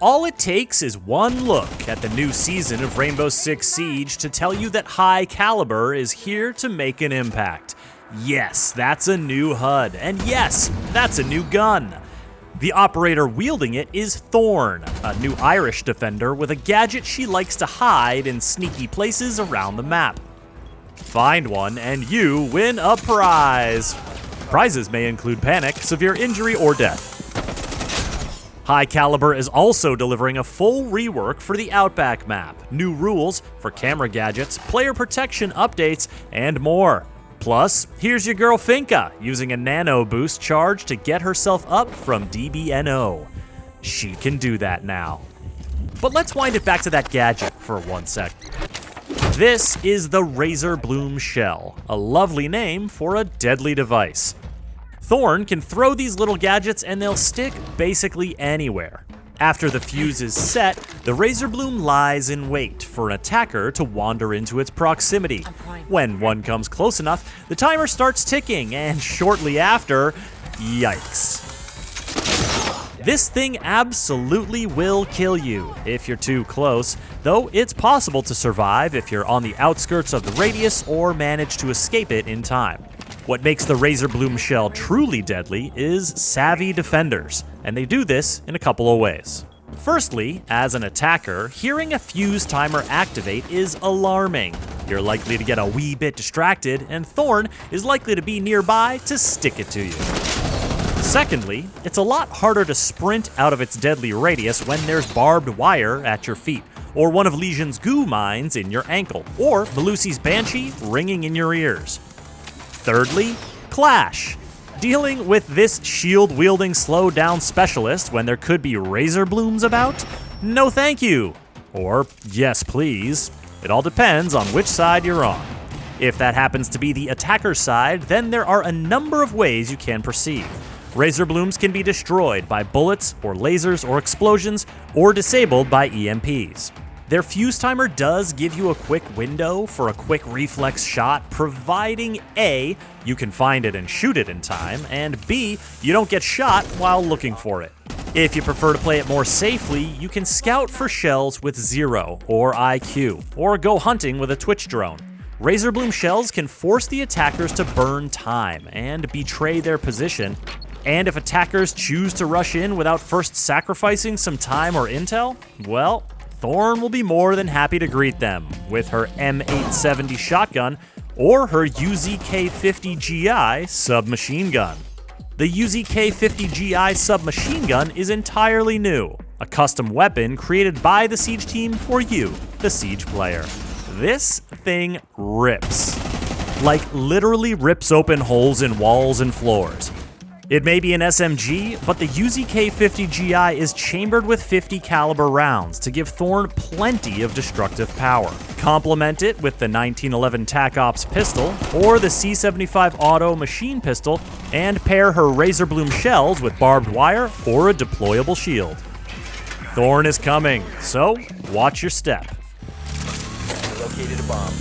All it takes is one look at the new season of Rainbow Six Siege to tell you that High Calibre is here to make an impact. Yes, that's a new HUD, and yes, that's a new gun. The operator wielding it is Thorn, a new Irish defender with a gadget she likes to hide in sneaky places around the map. Find one and you win a prize. Prizes may include panic, severe injury, or death. High Calibre is also delivering a full rework for the Outback map, new rules for camera gadgets, player protection updates, and more. Plus, here's your girl Finka using a nano boost charge to get herself up from DBNO. She can do that now. But let's wind it back to that gadget for 1 sec. This is the Razorbloom Shell, a lovely name for a deadly device. Thorn can throw these little gadgets and they'll stick basically anywhere. After the fuse is set, the Razorbloom lies in wait for an attacker to wander into its proximity. When one comes close enough, the timer starts ticking, and shortly after, yikes. This thing absolutely will kill you if you're too close, though it's possible to survive if you're on the outskirts of the radius or manage to escape it in time. What makes the Razorbloom Shell truly deadly is savvy defenders, and they do this in a couple of ways. Firstly, as an attacker, hearing a fuse timer activate is alarming. You're likely to get a wee bit distracted, and Thorn is likely to be nearby to stick it to you. Secondly, it's a lot harder to sprint out of its deadly radius when there's barbed wire at your feet, or one of Legion's goo mines in your ankle, or Belusi's Banshee ringing in your ears. Thirdly, Clash. Dealing with this shield-wielding slow-down specialist when there could be Razorblooms about? No thank you. Or yes please. It all depends on which side you're on. If that happens to be the attacker's side, then there are a number of ways you can proceed. Razorblooms can be destroyed by bullets or lasers or explosions, or disabled by EMPs. Their fuse timer does give you a quick window for a quick reflex shot, providing A, you can find it and shoot it in time, and B, you don't get shot while looking for it. If you prefer to play it more safely, you can scout for shells with 0 or IQ, or go hunting with a Twitch drone. Razorbloom Shells can force the attackers to burn time and betray their position, and if attackers choose to rush in without first sacrificing some time or intel, well, Thorn will be more than happy to greet them with her M870 shotgun or her UZK-50GI submachine gun. The UZK-50GI submachine gun is entirely new, a custom weapon created by the Siege team for you, the Siege player. This thing rips. Like literally rips open holes in walls and floors. It may be an SMG, but the UZK-50GI is chambered with 50 caliber rounds to give Thorn plenty of destructive power. Complement it with the 1911 TAC Ops pistol or the C75 Auto machine pistol, and pair her Razorbloom Shells with barbed wire or a deployable shield. Thorn is coming, so watch your step. Located a bomb.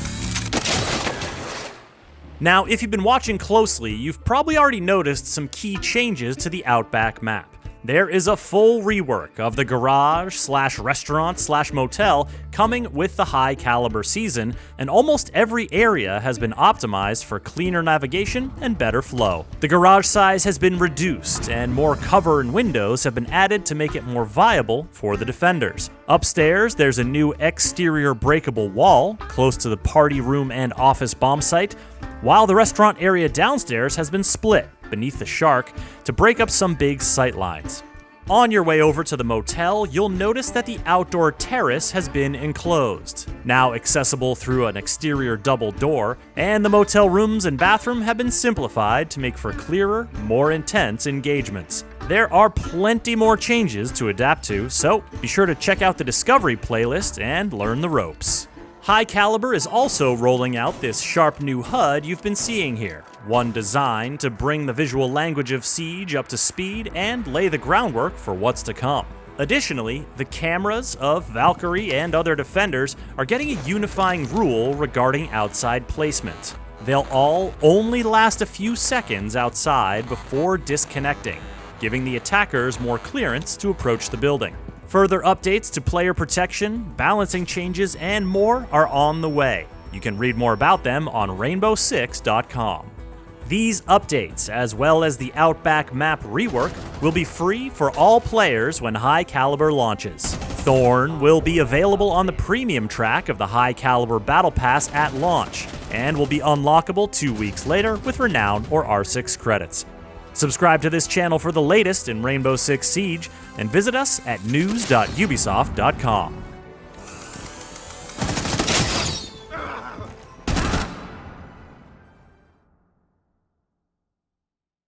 Now, if you've been watching closely, you've probably already noticed some key changes to the Outback map. There is a full rework of the garage/restaurant/motel coming with the High Calibre season, and almost every area has been optimized for cleaner navigation and better flow. The garage size has been reduced, and more cover and windows have been added to make it more viable for the defenders. Upstairs, there's a new exterior breakable wall close to the party room and office bomb site, while the restaurant area downstairs has been split beneath the Shark to break up some big sight lines. On your way over to the motel, you'll notice that the outdoor terrace has been enclosed, now accessible through an exterior double door, and the motel rooms and bathroom have been simplified to make for clearer, more intense engagements. There are plenty more changes to adapt to, so be sure to check out the Discovery playlist and learn the ropes. High Calibre is also rolling out this sharp new HUD you've been seeing here, one designed to bring the visual language of Siege up to speed and lay the groundwork for what's to come. Additionally, the cameras of Valkyrie and other defenders are getting a unifying rule regarding outside placement. They'll all only last a few seconds outside before disconnecting, giving the attackers more clearance to approach the building. Further updates to player protection, balancing changes, and more are on the way. You can read more about them on rainbow6.com. These updates, as well as the Outback map rework, will be free for all players when High Calibre launches. Thorn will be available on the premium track of the High Calibre Battle Pass at launch, and will be unlockable 2 weeks later with Renown or R6 credits. Subscribe to this channel for the latest in Rainbow Six Siege, and visit us at news.ubisoft.com.